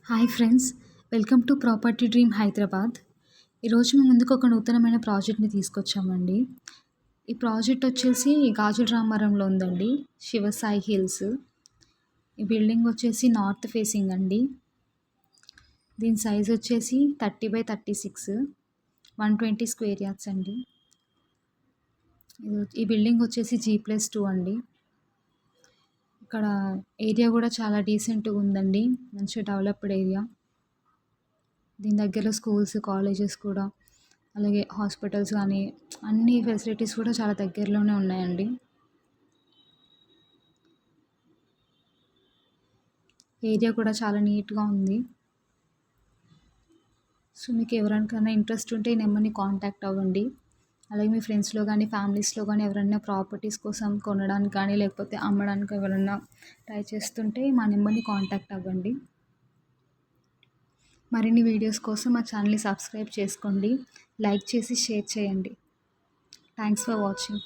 Hi friends, welcome to property dream Hyderabad. ఈరోజు మీ ముందుకు ఒక నూతనమైన ప్రాజెక్ట్ని తీసుకొచ్చామండి. ఈ ప్రాజెక్ట్ వచ్చేసి గాజుల రామారంలో ఉందండి, శివసాయి హిల్స్. ఈ బిల్డింగ్ వచ్చేసి నార్త్ ఫేసింగ్ అండి. దీని సైజ్ వచ్చేసి 30x36, 120 స్క్వేర్ యార్డ్స్ అండి. ఈ బిల్డింగ్ వచ్చేసి G+2 అండి. ఇక్కడ ఏరియా కూడా చాలా డీసెంట్గా ఉందండి, మంచిగా డెవలప్డ్ ఏరియా. దీని దగ్గరలో స్కూల్స్, కాలేజెస్ కూడా, అలాగే హాస్పిటల్స్ కానీ అన్ని ఫెసిలిటీస్ కూడా చాలా దగ్గరలోనే ఉన్నాయండి. ఏరియా కూడా చాలా నీట్గా ఉంది. సో మీకు ఎవరికైనా ఇంట్రెస్ట్ ఉంటే ఈ నెంబర్ని కాంటాక్ట్ అవ్వండి. అలాగే మీ ఫ్రెండ్స్లో కానీ ఫ్యామిలీస్లో కానీ ఎవరైనా ప్రాపర్టీస్ కోసం కొనడానికి కానీ లేకపోతే అమ్మడానికి ఎవరైనా ట్రై చేస్తుంటే మా నెంబర్ని కాంటాక్ట్ అవ్వండి. మరిన్ని వీడియోస్ కోసం మా ఛానల్ని సబ్స్క్రైబ్ చేసుకోండి, లైక్ చేసి షేర్ చేయండి. Thanks for watching.